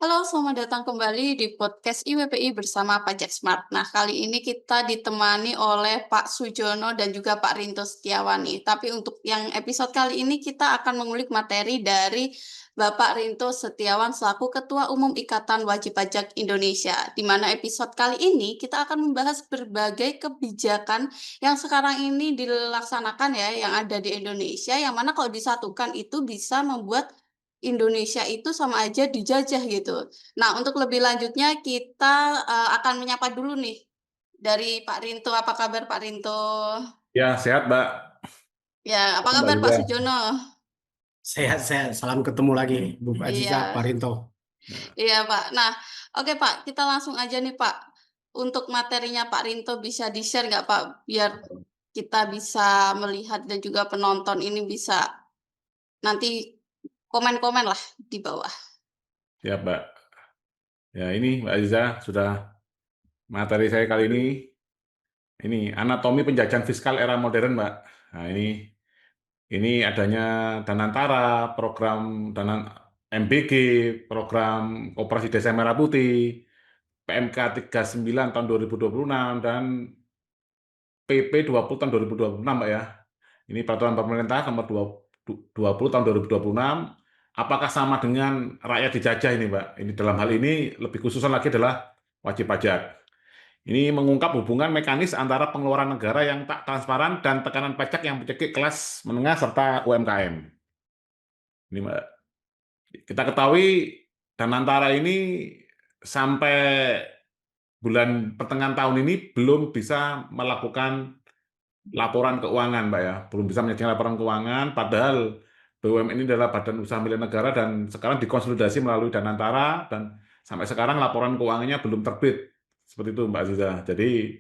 Halo, selamat datang kembali di podcast IWPI bersama Pajak Smart. Nah, kali ini kita ditemani oleh Pak Sujono dan juga Pak Rinto Setiawan nih. Tapi untuk yang episode kali ini kita akan mengulik materi dari Bapak Rinto Setiawan selaku Ketua Umum Ikatan Wajib Pajak Indonesia. Di mana episode kali ini kita akan membahas berbagai kebijakan yang sekarang ini dilaksanakan ya, yang ada di Indonesia, yang mana kalau disatukan itu bisa membuat Indonesia itu sama aja dijajah gitu. Nah, untuk lebih lanjutnya kita, akan menyapa dulu nih dari Pak Rinto. Apa kabar Pak Rinto? Ya, sehat, Mbak. Ya, apa Mbak kabar Pak Liza. Sujono? Sehat-sehat, salam ketemu lagi, Bu Aziza, Iya, Pak Rinto. Nah, iya Pak. Nah, oke Pak, kita langsung aja nih Pak. Untuk materinya Pak Rinto bisa di-share nggak Pak? Biar kita bisa melihat dan juga penonton ini bisa nanti komen-komen lah di bawah. ya, Mbak. Ya, ini Mbak Liza sudah materi saya kali ini anatomi penjajahan fiskal era modern, Mbak. Nah, ini adanya Danantara, program MBG, program Koperasi Desa Merah Putih, PMK 39 tahun 2026 dan PP 20 tahun 2026, Mbak ya. Ini peraturan pemerintah nomor 20 tahun 2026. Apakah sama dengan rakyat dijajah ini, Mbak? Ini dalam hal ini lebih khususan lagi adalah wajib pajak. Ini mengungkap hubungan mekanis antara pengeluaran negara yang tak transparan dan tekanan pajak yang mencekik kelas menengah serta UMKM. Ini, Mbak. Kita ketahui Danantara ini sampai bulan pertengahan tahun ini belum bisa melakukan laporan keuangan, Mbak ya, belum bisa menyajikan laporan keuangan, padahal BUMN ini adalah badan usaha milik negara dan sekarang dikonsolidasi melalui Danantara dan sampai sekarang laporan keuangannya belum terbit. Seperti itu, Mbak Aziza. Jadi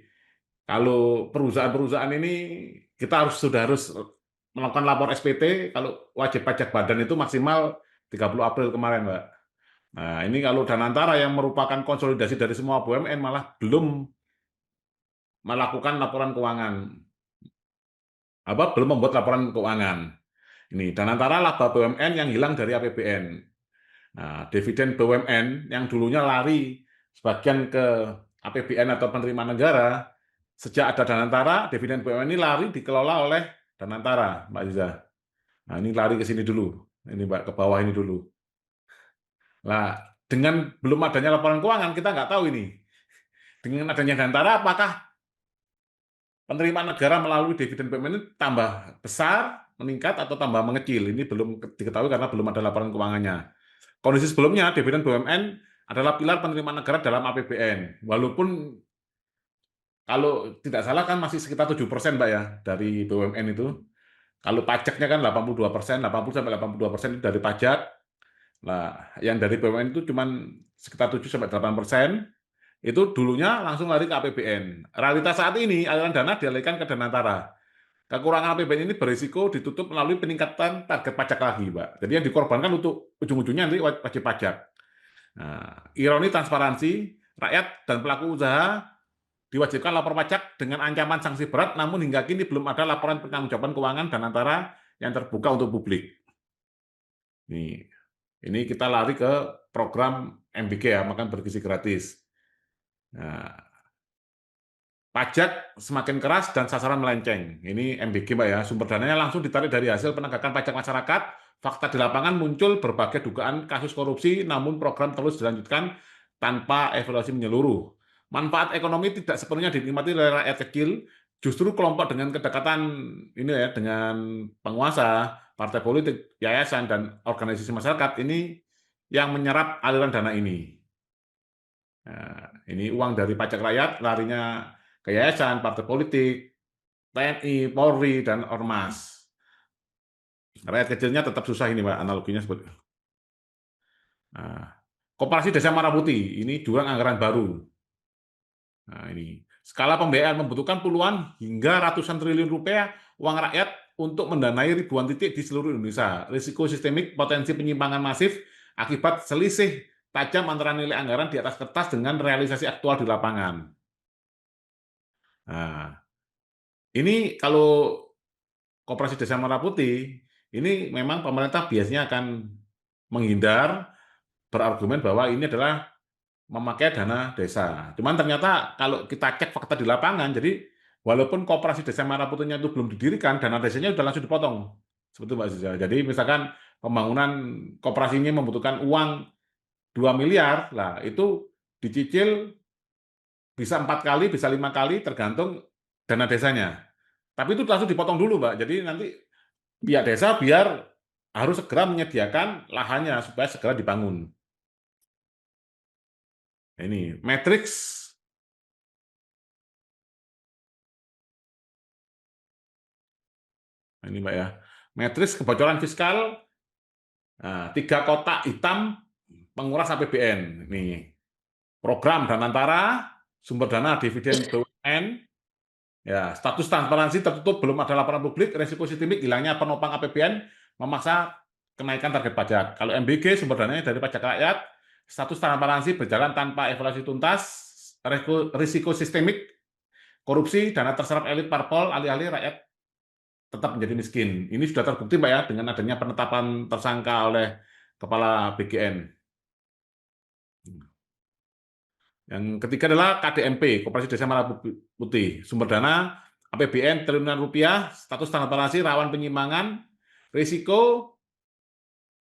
kalau perusahaan-perusahaan ini kita sudah harus melakukan lapor SPT kalau wajib pajak badan itu maksimal 30 April kemarin, Mbak. Nah, ini kalau Danantara yang merupakan konsolidasi dari semua BUMN malah belum melakukan laporan keuangan. Belum membuat laporan keuangan. Ini Danantara laba BUMN yang hilang dari APBN. Nah, dividen BUMN yang dulunya lari sebagian ke APBN atau penerimaan negara, sejak ada Danantara, dividen BUMN ini lari dikelola oleh Danantara, Mbak Aziza. Nah, ini lari ke sini dulu. Ini Mbak, ke bawah ini dulu. Nah, dengan belum adanya laporan keuangan, kita nggak tahu ini. Dengan adanya Danantara, apakah penerimaan negara melalui dividen BUMN ini tambah besar, meningkat, atau tambah mengecil? Ini belum diketahui karena belum ada laporan keuangannya. Kondisi sebelumnya, dividen BUMN adalah pilar penerimaan negara dalam APBN. Walaupun kalau tidak salah kan masih sekitar 7%, Mbak ya, dari BUMN itu. Kalau pajaknya kan 82%, 80 sampai 82% itu dari pajak. Nah, yang dari BUMN itu cuma sekitar 7 sampai 8%. Itu dulunya langsung lari ke APBN. Realitas saat ini, aliran dana dialihkan ke Danantara. Kekurangan APBN ini berisiko ditutup melalui peningkatan target pajak lagi, Mbak. Jadi yang dikorbankan untuk ujung-ujungnya nanti wajib pajak. Nah, ironi transparansi, rakyat dan pelaku usaha diwajibkan lapor pajak dengan ancaman sanksi berat, namun hingga kini belum ada laporan pertanggungjawaban keuangan Danantara yang terbuka untuk publik. Ini kita lari ke program MBG ya, makan bergizi gratis. Nah, pajak semakin keras dan sasaran melenceng. Ini MBG, Mbak ya. Sumber dananya langsung ditarik dari hasil penegakan pajak masyarakat. Fakta di lapangan muncul berbagai dugaan kasus korupsi, namun program terus dilanjutkan tanpa evaluasi menyeluruh. Manfaat ekonomi tidak sepenuhnya dinikmati oleh rakyat kecil, justru kelompok dengan kedekatan ini ya dengan penguasa, partai politik, yayasan dan organisasi masyarakat ini yang menyerap aliran dana ini. Nah, ini uang dari pajak rakyat larinya ke yayasan, partai politik, TNI, Polri, dan Ormas. Rakyat kecilnya tetap susah ini, Mbak, analoginya seperti itu. Nah, Koperasi Desa Merah Putih, ini jurang anggaran baru. Nah, ini skala pembiayaan membutuhkan puluhan hingga ratusan triliun rupiah uang rakyat untuk mendanai ribuan titik di seluruh Indonesia. Risiko sistemik, potensi penyimpangan masif akibat selisih tajam antara nilai anggaran di atas kertas dengan realisasi aktual di lapangan. Nah, ini kalau Koperasi Desa Merah Putih, ini memang pemerintah biasanya akan menghindar berargumen bahwa ini adalah memakai dana desa. Cuman ternyata kalau kita cek fakta di lapangan, jadi walaupun koperasi desa Merah Putihnya itu belum didirikan, dana desanya sudah langsung dipotong. Seperti Mbak Ziza. Jadi misalkan pembangunan koperasinya membutuhkan uang 2 miliar, lah itu dicicil bisa 4 kali, bisa 5 kali, tergantung dana desanya. Tapi itu langsung dipotong dulu, Mbak. Jadi nanti pihak desa biar harus segera menyediakan lahannya supaya segera dibangun. Nah, ini matriks ini Mbak ya, matriks kebocoran fiskal, 3 kotak hitam penguras APBN. Nih, program Danantara, sumber dana dividen BUMN, ya, status transparansi tertutup, belum ada laporan publik, resiko sistemik, hilangnya penopang APBN, memaksa kenaikan target pajak. Kalau MBG, sumber dananya dari pajak rakyat, status transparansi berjalan tanpa evaluasi tuntas, risiko sistemik, korupsi, dana terserap elit parpol, alih-alih rakyat tetap menjadi miskin. Ini sudah terbukti, Pak ya, dengan adanya penetapan tersangka oleh Kepala BGN. Yang ketiga adalah KDMP, Koperasi Desa Merah Putih. Sumber dana APBN triliunan rupiah, status transparansi rawan penyimpangan, risiko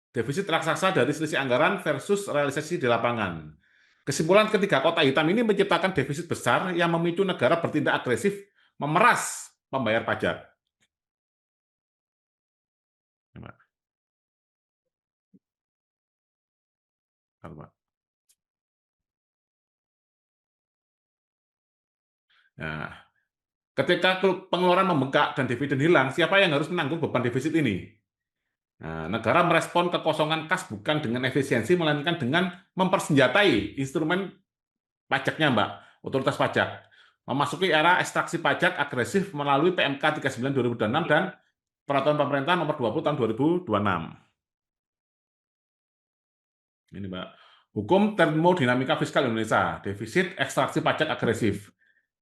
defisit raksasa dari selisih anggaran versus realisasi di lapangan. Kesimpulan ketiga kotak hitam ini menciptakan defisit besar yang memicu negara bertindak agresif memeras pembayar pajak. Nah, ketika pengeluaran membengkak dan dividen hilang, siapa yang harus menanggung beban defisit ini? Nah, negara merespon kekosongan kas bukan dengan efisiensi, melainkan dengan mempersenjatai instrumen pajaknya, Mbak, otoritas pajak. Memasuki era ekstraksi pajak agresif melalui PMK 39 2026 dan Peraturan Pemerintah Nomor 20 Tahun 2026. Ini, Mbak. Hukum termodinamika fiskal Indonesia, defisit ekstraksi pajak agresif.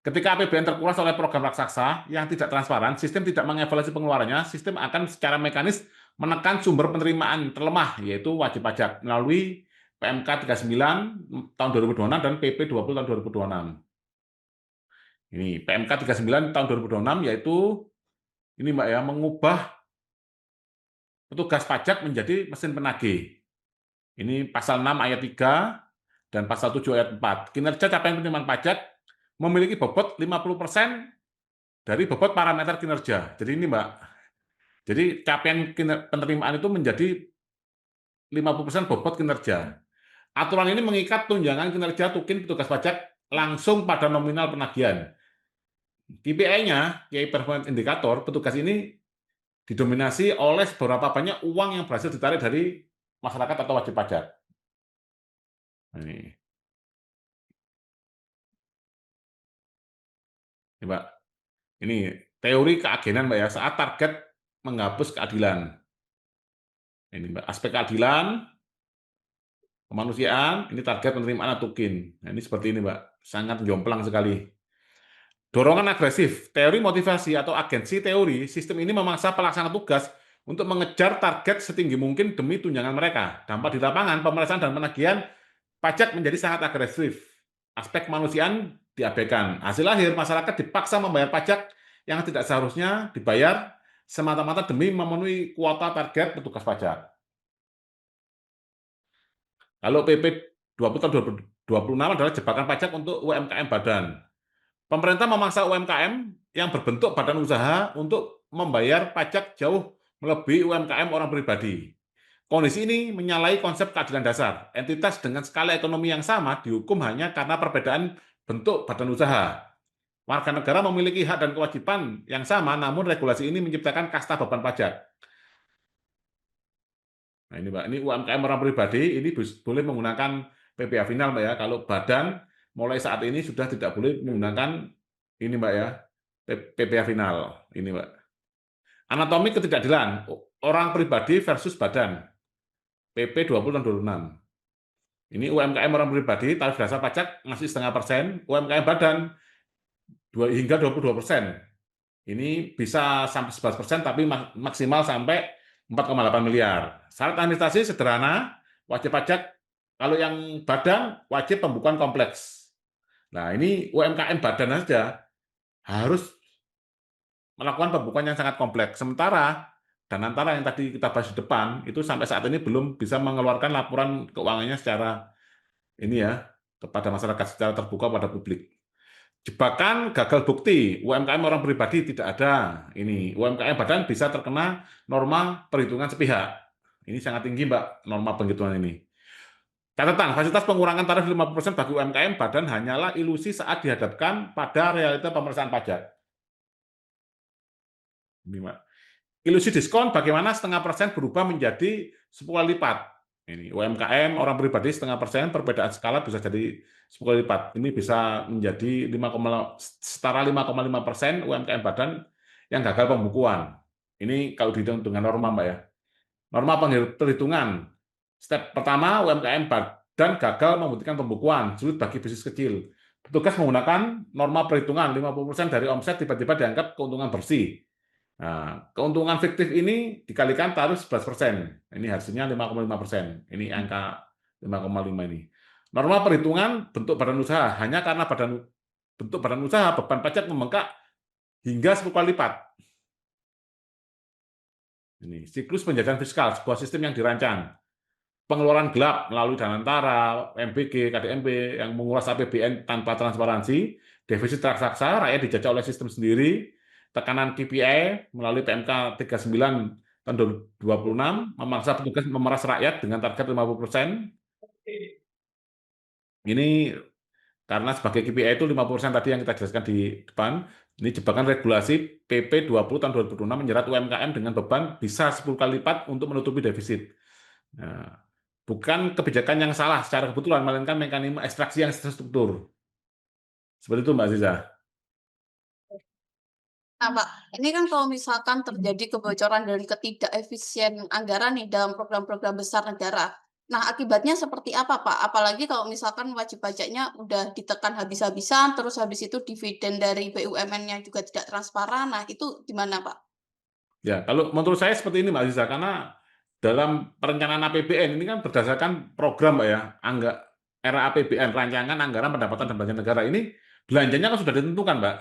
Ketika APBN terkuras oleh program raksasa yang tidak transparan, sistem tidak mengevaluasi pengeluarannya, sistem akan secara mekanis menekan sumber penerimaan terlemah, yaitu wajib pajak, melalui PMK 39 tahun 2026 dan PP 20 tahun 2026. Ini PMK 39 tahun 2026, yaitu ini, Mbak ya, mengubah petugas pajak menjadi mesin penagih. Ini pasal 6 ayat 3 dan pasal 7 ayat 4. Kinerja capaian penerimaan pajak memiliki bobot 50% dari bobot parameter kinerja. Jadi ini, Mbak, jadi capaian penerimaan itu menjadi 50% bobot kinerja. Aturan ini mengikat tunjangan kinerja tukin petugas pajak langsung pada nominal penagihan. KPI-nya, Key Performance Indicator, petugas ini didominasi oleh seberapa banyak uang yang berhasil ditarik dari masyarakat atau wajib pajak. Ini, Mbak. Ini teori keagenan, Mbak ya, saat target menghapus keadilan. Ini, Mbak, aspek keadilan, kemanusiaan, ini target penerimaan tukin. Nah, ini seperti ini, Mbak, sangat jomplang sekali. Dorongan agresif, teori motivasi atau agensi teori, sistem ini memaksa pelaksana tugas untuk mengejar target setinggi mungkin demi tunjangan mereka. Dampak di lapangan, pemeriksaan dan penagihan pajak menjadi sangat agresif. Aspek kemanusiaan diabaikan. Hasil akhir, masyarakat dipaksa membayar pajak yang tidak seharusnya dibayar semata-mata demi memenuhi kuota target petugas pajak. Kalau PP 20 tahun 2026 adalah jebakan pajak untuk UMKM badan. Pemerintah memaksa UMKM yang berbentuk badan usaha untuk membayar pajak jauh melebihi UMKM orang pribadi. Kondisi ini menyalahi konsep keadilan dasar. Entitas dengan skala ekonomi yang sama dihukum hanya karena perbedaan bentuk badan usaha. Warga negara memiliki hak dan kewajiban yang sama, namun regulasi ini menciptakan kasta beban pajak. Nah, ini, Mbak, ini UMKM orang pribadi ini boleh menggunakan PPh final, Mbak ya. Kalau badan mulai saat ini sudah tidak boleh menggunakan ini, Mbak ya, PPh final. Ini, Mbak. Anatomi ketidakadilan orang pribadi versus badan. PP 20 tahun 2026. Ini UMKM orang pribadi, tarif dasar pajak masih 0,5%, UMKM badan hingga 22%. Ini bisa sampai 11%, tapi maksimal sampai 4,8 miliar. Syarat administrasi sederhana, wajib pajak Kalau yang badan wajib pembukuan kompleks. Nah, ini UMKM badan saja harus melakukan pembukuan yang sangat kompleks. Sementara Danantara yang tadi kita bahas di depan itu sampai saat ini belum bisa mengeluarkan laporan keuangannya secara ini ya kepada masyarakat secara terbuka pada publik. Jebakan gagal bukti UMKM orang pribadi tidak ada. Ini UMKM badan bisa terkena norma perhitungan sepihak. Ini sangat tinggi, Mbak, norma penghitungan ini. Catatan, fasilitas pengurangan tarif 50% bagi UMKM badan hanyalah ilusi saat dihadapkan pada realita pemeriksaan pajak. Ini, Mbak. Ilusi diskon bagaimana setengah persen berubah menjadi 10 kali lipat. Ini UMKM orang pribadi setengah persen, perbedaan skala bisa jadi 10 kali lipat. Ini bisa menjadi setara 5,5% UMKM badan yang gagal pembukuan. Ini kalau dihitung dengan norma, Mbak ya. Norma perhitungan. Step pertama, UMKM badan gagal membuktikan pembukuan, sulit bagi bisnis kecil. Petugas menggunakan norma perhitungan 50% dari omset tiba-tiba dianggap keuntungan bersih. Nah, keuntungan fiktif ini dikalikan tarif 11%. Ini hasilnya 5,5%. Ini angka 5,5 ini. Norma perhitungan bentuk badan usaha. Hanya karena bentuk badan usaha, beban pajak membengkak hingga 10 kali lipat. Ini siklus penjajahan fiskal, sebuah sistem yang dirancang. Pengeluaran gelap melalui Danantara, MBG, KDMB yang menguras APBN tanpa transparansi, defisit raksasa, rakyat dijajah oleh sistem sendiri, tekanan KPI melalui PMK 39 tahun 2026, memaksa petugas memeras rakyat dengan target 50%. Ini karena sebagai KPI itu 50% tadi yang kita jelaskan di depan, ini jebakan regulasi PP 20 tahun 2026 menjerat UMKM dengan beban bisa 10 kali lipat untuk menutupi defisit. Nah, bukan kebijakan yang salah secara kebetulan, melainkan mekanisme ekstraksi yang terstruktur. Seperti itu, Mbak Aziza. Nah, Pak, ini kan kalau misalkan terjadi kebocoran dan ketidakefisien anggaran nih dalam program-program besar negara. Nah, akibatnya seperti apa, Pak? Apalagi kalau misalkan wajib pajaknya udah ditekan habis-habisan, terus habis itu dividen dari BUMN-nya juga tidak transparan. Nah, itu gimana, Pak? Ya, kalau menurut saya seperti ini, Mbak Aziza, karena dalam perencanaan APBN ini kan berdasarkan program, Mbak ya, era APBN, rancangan anggaran pendapatan dan belanja negara ini belanjanya kan sudah ditentukan, Mbak.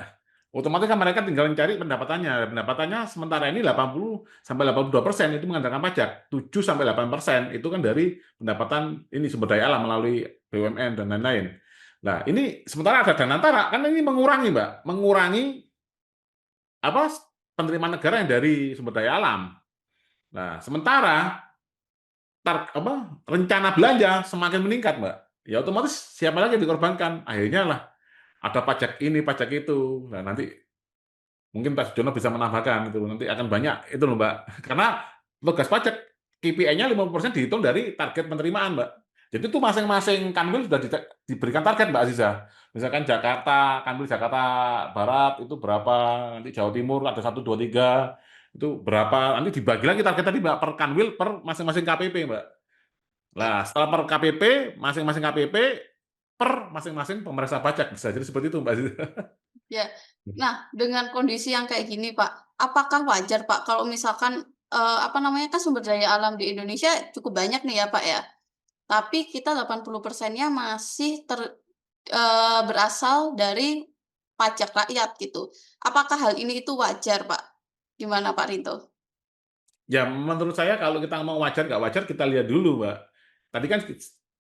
Otomatis kan mereka tinggal mencari pendapatannya. Pendapatannya sementara ini 80 sampai 82% itu mengandalkan pajak, 7 sampai 8% itu kan dari pendapatan ini sumber daya alam melalui BUMN dan lain-lain. Nah, ini sementara ada Danantara, kan ini mengurangi, Mbak, mengurangi apa penerimaan negara yang dari sumber daya alam. Nah, sementara rencana belanja semakin meningkat, Mbak. Ya otomatis siapa lagi yang dikorbankan? Akhirnya lah ada pajak ini, pajak itu. Nah, nanti mungkin Pak Sujono bisa menambahkan itu. Nanti akan banyak itu loh, Mbak. Karena tugas pajak KPI-nya 50% dihitung dari target penerimaan, Mbak. Jadi itu masing-masing kanwil sudah diberikan target, Mbak Aziza. Misalkan Jakarta, kanwil Jakarta Barat itu berapa, nanti Jawa Timur ada 1, 2, 3, itu berapa, nanti dibagi lagi target tadi, Mbak, per kanwil, per masing-masing KPP, Mbak. Nah, setelah per KPP, masing-masing KPP, per masing-masing pemeriksa pajak. Bisa jadi seperti itu, Mbak Aziza. Ya. Nah, dengan kondisi yang kayak gini, Pak, apakah wajar, Pak, kalau misalkan, kan sumber daya alam di Indonesia cukup banyak nih ya, Pak, ya. Tapi kita 80%-nya masih berasal dari pajak rakyat gitu. Apakah hal ini itu wajar, Pak? Gimana Pak Rinto? Ya, menurut saya kalau kita ngomong wajar nggak wajar, kita lihat dulu, Mbak. Tadi kan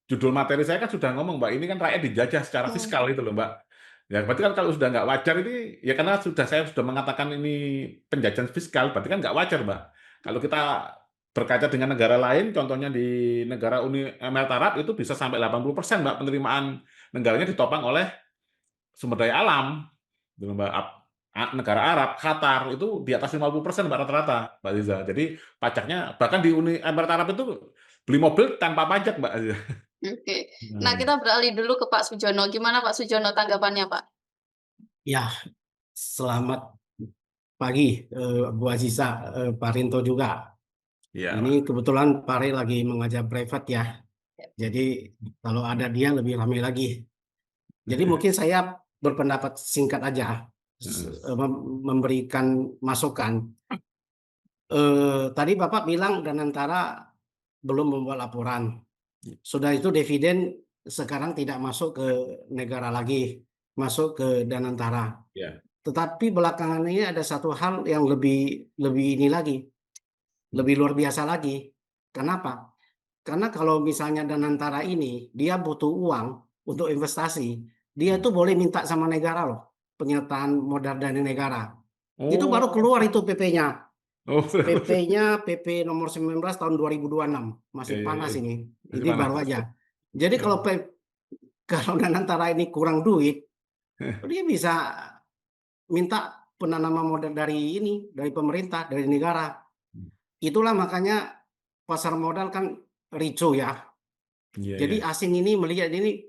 judul materi saya kan sudah ngomong, Mbak, ini kan rakyat dijajah secara fiskal itu loh, Mbak. Ya, berarti kan kalau sudah nggak wajar ini, ya karena saya sudah mengatakan ini penjajahan fiskal, berarti kan nggak wajar, Mbak. Kalau kita berkaca dengan negara lain, contohnya di negara Uni Emirat Arab itu bisa sampai 80%, Mbak, penerimaan negaranya ditopang oleh sumber daya alam. Gitu, Mbak. Negara Arab, Qatar itu di atas 50%, Mbak, rata-rata, Mbak Aziza. Jadi pajaknya bahkan di Uni Emirat Arab itu beli mobil tanpa pajak, Mbak Aziza. Oke. Nah, kita beralih dulu ke Pak Sujono. Gimana Pak Sujono tanggapannya, Pak? Ya, selamat pagi Bu Aziza, Pak Rinto juga. Iya, Ini kebetulan Pak Ri lagi mengajar private ya. Jadi kalau ada dia lebih ramai lagi. Jadi mungkin saya berpendapat singkat aja, memberikan masukan. Tadi Bapak bilang Danantara belum membuat laporan. Sudah itu dividen sekarang tidak masuk ke negara lagi, masuk ke Danantara. Ya. Tetapi belakangan ini ada satu hal yang lebih ini lagi, lebih luar biasa lagi. Kenapa? Karena kalau misalnya Danantara ini dia butuh uang untuk investasi, dia itu boleh minta sama negara loh, penyertaan modal dari negara. Itu baru keluar Oh, itu PP-nya. oh, PP-nya PP nomor 19 tahun 2026. Masih panas eh, ini. masih Ini panas. baru aja. Jadi Ya. kalau Danantara ini kurang duit, dia bisa minta penanaman modal dari pemerintah, dari negara. Itulah makanya pasar modal kan ricu ya. Iya, Jadi iya. asing ini melihat ini,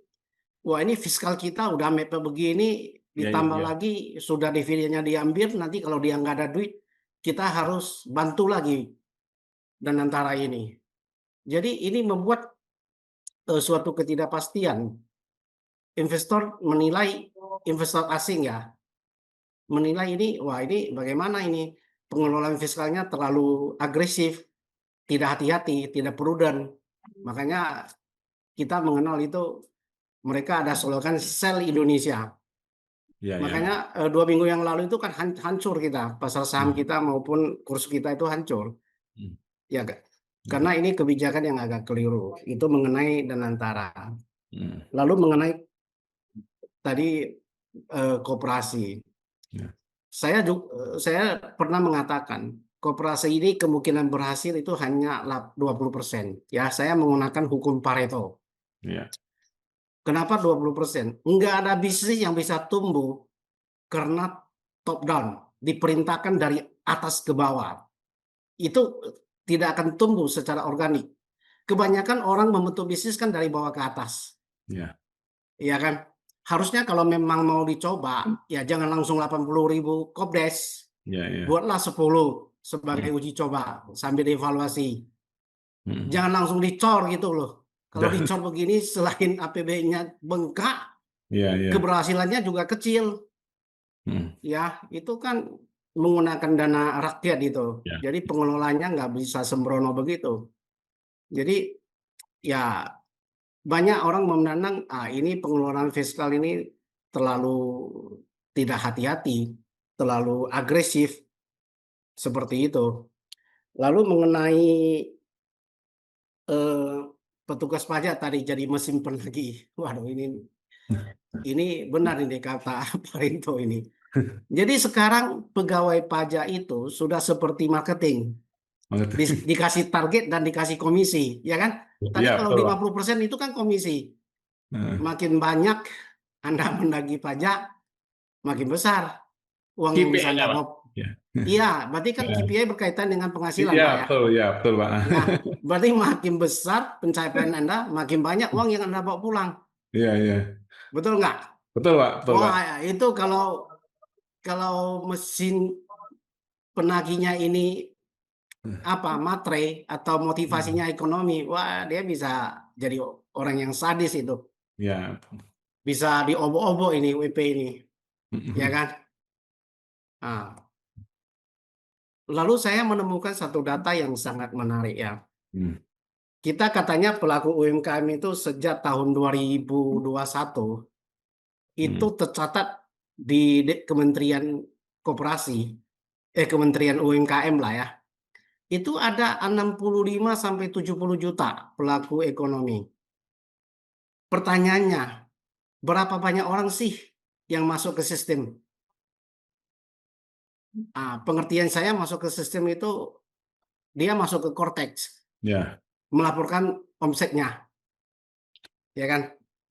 wah ini fiskal kita udah mepet begini, Iya, iya, ditambah iya. lagi sudah dividennya diambil, nanti kalau dia nggak ada duit, kita harus bantu lagi Danantara ini. Jadi ini membuat suatu ketidakpastian. Investor asing ya, menilai ini, wah ini bagaimana ini pengelolaan fiskalnya terlalu agresif, tidak hati-hati, tidak prudent. Makanya kita mengenal itu, mereka ada slogan Sell Indonesia. Iya, iya. Makanya 2 minggu yang lalu itu kan hancur kita, pasar saham kita maupun kurs kita itu hancur. Hmm. Ya, karena ini kebijakan yang agak keliru. Itu mengenai Danantara. Hmm. Lalu mengenai tadi koperasi. Ya. Saya pernah mengatakan koperasi ini kemungkinan berhasil itu hanya 20%. Ya, saya menggunakan hukum Pareto. Iya. Kenapa 20%? Enggak ada bisnis yang bisa tumbuh karena top down, diperintahkan dari atas ke bawah. Itu tidak akan tumbuh secara organik. Kebanyakan orang membentuk bisnis kan dari bawah ke atas. Iya. Iya kan? Harusnya kalau memang mau dicoba, ya jangan langsung 80.000 kopdes. Iya, iya. Buatlah 10 sebagai uji coba sambil dievaluasi. Hmm. Jangan langsung dicor gitu loh. Kalau Dan- dicor begini, selain APBN-nya bengkak, Iya, iya. keberhasilannya juga kecil. Hmm. Ya, itu kan menggunakan dana rakyat itu. Ya. Jadi pengelolanya nggak bisa sembrono begitu. Jadi ya banyak orang memandang, ini pengeluaran fiskal ini terlalu tidak hati-hati, terlalu agresif, seperti itu. Lalu mengenai petugas pajak tadi jadi mesin penagih. Waduh, ini benar ini kata Pak Rinto ini. Jadi sekarang pegawai pajak itu sudah seperti marketing. Dikasih target dan dikasih komisi, ya kan? Tadi Iya, kalau betul, Pak. 50% itu kan komisi. Nah, Makin banyak Anda menagih pajak, makin besar uang yang bisa KPI-nya, Anda Pak. bawa. Iya. Iya, berarti kan Ya. KPI berkaitan dengan penghasilan, Iya, Pak ya. betul, Pak. Ya, berarti makin besar pencapaian Anda, makin banyak uang yang Anda bawa pulang. Iya, iya. Betul nggak? Betul, Pak. Betul, Pak. Wah, itu kalau mesin penagihnya ini matre atau motivasinya ekonomi, wah dia bisa jadi orang yang sadis itu. Ya. Bisa diobok-obok ini WP ini, ya kan? Nah, lalu saya menemukan satu data yang sangat menarik ya. Hmm. Kita katanya pelaku UMKM itu sejak tahun 2021 itu tercatat di Kementerian Koperasi, Kementerian UMKM lah ya. Itu ada 65 sampai 70 juta pelaku ekonomi. Pertanyaannya, berapa banyak orang sih yang masuk ke sistem? Pengertian saya masuk ke sistem itu dia masuk ke Cortex, Ya. melaporkan omsetnya, ya kan?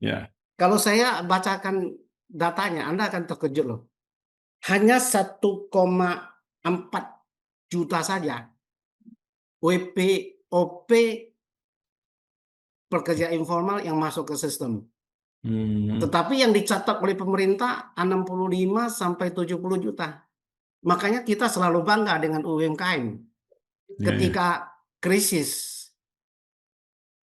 Ya. Kalau saya bacakan datanya, Anda akan terkejut loh. Hanya 1,4 juta saja WPOP pekerja informal yang masuk ke sistem. Tetapi yang dicatat oleh pemerintah 65 sampai 70 juta. Makanya kita selalu bangga dengan UMKM. Ketika krisis,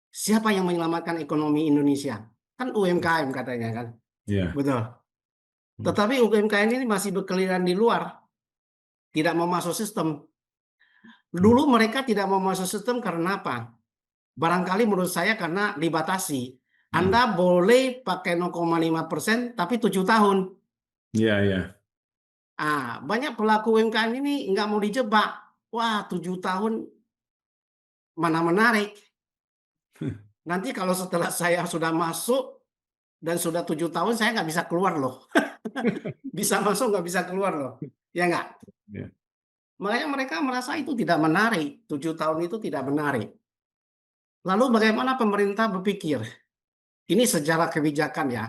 siapa yang menyelamatkan ekonomi Indonesia? Kan UMKM katanya kan. Ya. Betul. Tetapi UMKM ini masih berkeliaran di luar. Tidak mau masuk sistem. Dulu mereka tidak mau masuk sistem karena apa? Barangkali menurut saya karena dibatasi. Hmm. Anda boleh pakai 0,5% tapi 7 tahun. Iya, iya. Banyak pelaku UMKM ini nggak mau dijebak. Wah, 7 tahun mana menarik. Nanti kalau setelah saya sudah masuk dan sudah 7 tahun, saya nggak bisa keluar loh. Bisa masuk, nggak bisa keluar loh. Ya nggak? Iya. Makanya mereka merasa itu tidak menarik. 7 tahun itu tidak menarik. Lalu bagaimana pemerintah berpikir? Ini secara kebijakan ya.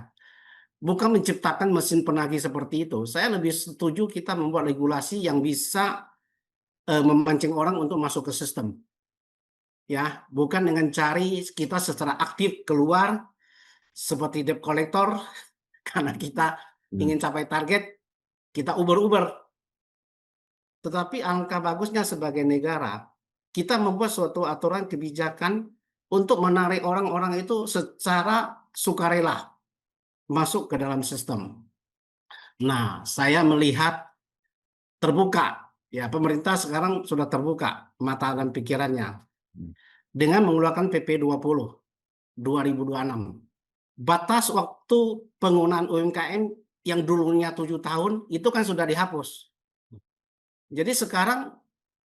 Bukan menciptakan mesin penagih seperti itu. Saya lebih setuju kita membuat regulasi yang bisa memancing orang untuk masuk ke sistem. Ya, bukan dengan cari kita secara aktif keluar seperti debt collector karena kita ingin capai target, kita uber-uber. Tetapi angka bagusnya sebagai negara, kita membuat suatu aturan kebijakan untuk menarik orang-orang itu secara sukarela masuk ke dalam sistem. Nah, saya melihat terbuka. Ya, pemerintah sekarang sudah terbuka mata dan pikirannya dengan mengeluarkan PP 20 2026. Batas waktu penggunaan UMKM yang dulunya 7 tahun itu kan sudah dihapus. Jadi sekarang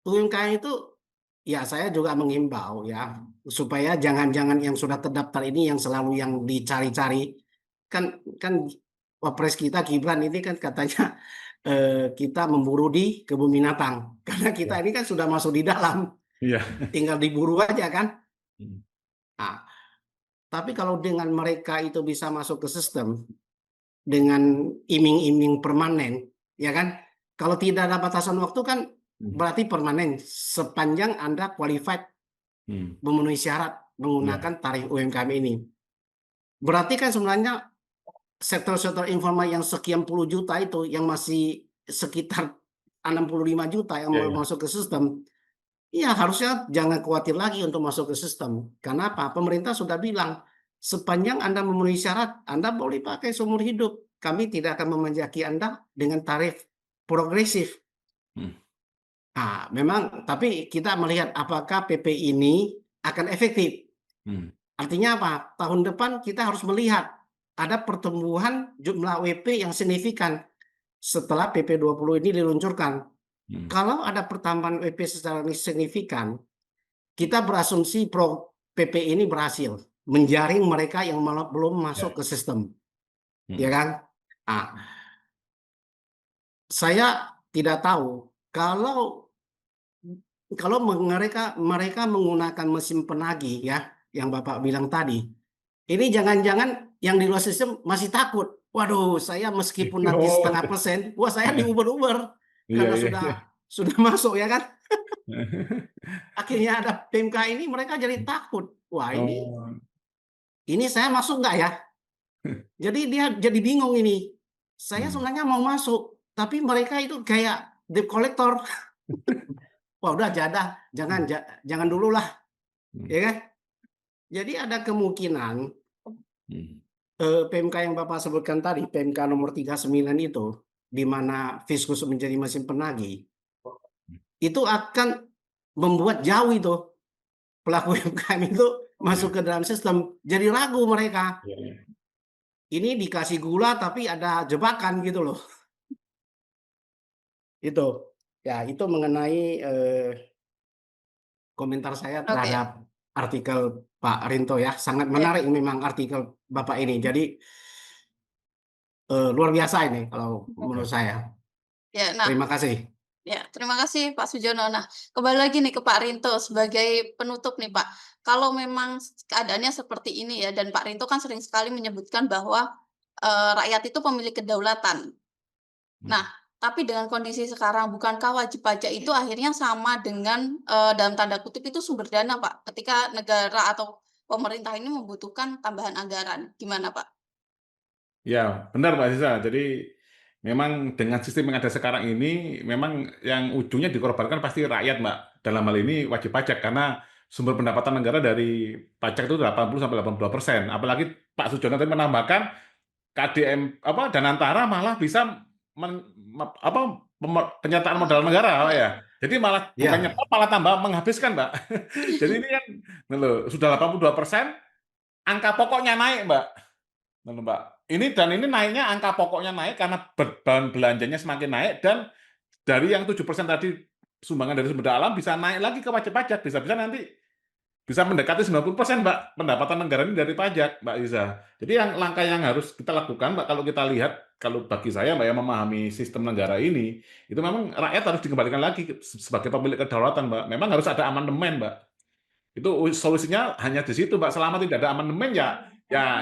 UMKM itu ya saya juga mengimbau ya supaya jangan-jangan yang sudah terdaftar ini yang selalu yang dicari-cari kan Wapres kita Gibran ini kan katanya kita memburu di kebun binatang karena kita ini kan sudah masuk di dalam, tinggal diburu aja kan. Tapi kalau dengan mereka itu bisa masuk ke sistem dengan iming-iming permanen, ya kan? Kalau tidak ada batasan waktu kan berarti permanen sepanjang Anda qualified memenuhi syarat menggunakan tarif UMKM ini. Berarti kan sebenarnya sektor-sektor informal yang sekian puluh juta itu yang masih sekitar 65 juta yang mau masuk ke sistem, ya harusnya jangan khawatir lagi untuk masuk ke sistem. Karena apa? Pemerintah sudah bilang, sepanjang Anda memenuhi syarat, Anda boleh pakai seumur hidup. Kami tidak akan memanjaki Anda dengan tarif progresif. Memang, tapi kita melihat apakah PP ini akan efektif. Artinya apa? Tahun depan kita harus melihat ada pertumbuhan jumlah WP yang signifikan setelah PP 20 ini diluncurkan. Kalau ada pertambahan WP secara signifikan, kita berasumsi PP ini berhasil menjaring mereka yang belum masuk ke sistem, ya kan? Saya tidak tahu kalau mereka menggunakan mesin penagih ya, yang Bapak bilang tadi, ini jangan-jangan yang di luar sistem masih takut. Waduh, saya meskipun nanti 0,5%, wah saya diuber-uber karena sudah masuk ya kan. Akhirnya ada PMK ini mereka jadi takut. Wah ini saya masuk nggak ya? Jadi dia jadi bingung ini. Saya sebenarnya mau masuk, tapi mereka itu kayak debt collector. Wah udah jangan dulu lah, ya kan? Jadi ada kemungkinan PMK yang Bapak sebutkan tadi, PMK nomor 39 itu, di mana Fiskus menjadi mesin penagih, itu akan membuat jauh itu pelaku UMKM itu masuk ke dalam sistem, jadi ragu mereka. Ini dikasih gula tapi ada jebakan gitu loh. Itu ya, itu mengenai komentar saya terhadap artikel Pak Rinto ya. Sangat menarik memang artikel Bapak ini. Jadi luar biasa ini kalau menurut saya. Terima kasih. Ya, terima kasih Pak Sujono. Nah, kembali lagi nih ke Pak Rinto sebagai penutup nih Pak. Kalau memang keadaannya seperti ini ya, dan Pak Rinto kan sering sekali menyebutkan bahwa rakyat itu pemilik kedaulatan. Nah, tapi dengan kondisi sekarang, bukankah wajib pajak itu akhirnya sama dengan dalam tanda kutip itu sumber dana Pak? Ketika negara atau pemerintah ini membutuhkan tambahan anggaran, gimana Pak? Ya, benar Mbak Aziza. Jadi memang dengan sistem yang ada sekarang ini, memang yang ujungnya dikorbankan pasti rakyat, Mbak. Dalam hal ini wajib pajak, karena sumber pendapatan negara dari pajak itu 80-82%. Apalagi Pak Sujono tadi menambahkan KDM Danantara malah bisa penyertaan modal negara, Pak ya. Jadi malah bukan Ya, nyetop, malah tambah menghabiskan, Mbak. Jadi ini kan sudah 82%, angka pokoknya naik, Mbak. Mbak. Ini naiknya, angka pokoknya naik karena beban belanjanya semakin naik, dan dari yang 7% tadi sumbangan dari sumber daya alam bisa naik lagi ke wajib pajak. Bisa-bisa nanti bisa mendekati 90%, Mbak, pendapatan negara ini dari pajak, Mbak Iza. Jadi langkah yang harus kita lakukan, Mbak, kalau kita lihat, kalau bagi saya, Mbak, yang memahami sistem negara ini, itu memang rakyat harus dikembalikan lagi sebagai pemilik kedaulatan, Mbak. Memang harus ada amandemen, Mbak. Itu solusinya hanya di situ, Mbak. Selama tidak ada amandemen, ya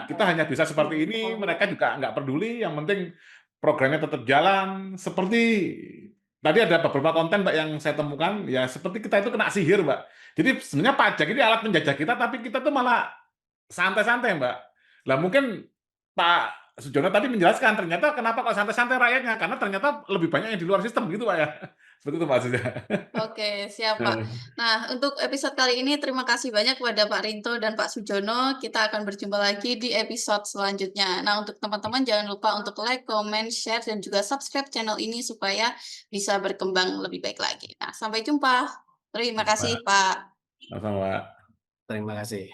kita hanya bisa seperti ini, mereka juga nggak peduli, yang penting programnya tetap jalan. Seperti tadi ada beberapa konten, Mbak, yang saya temukan, ya seperti kita itu kena sihir, Mbak. Jadi sebenarnya pajak ini alat penjajah kita, tapi kita tuh malah santai-santai, Mbak. Lah mungkin Pak Sujono tadi menjelaskan, ternyata kenapa kok santai-santai rakyatnya, karena ternyata lebih banyak yang di luar sistem, gitu, Pak, ya. Seperti itu, Pak Aziz. Oke, siap, Pak. Nah, untuk episode kali ini terima kasih banyak kepada Pak Rinto dan Pak Sujono. Kita akan berjumpa lagi di episode selanjutnya. Nah, untuk teman-teman jangan lupa untuk like, comment, share, dan juga subscribe channel ini supaya bisa berkembang lebih baik lagi. Nah, sampai jumpa. Terima kasih, Pak. Sama-sama, Pak. terima kasih.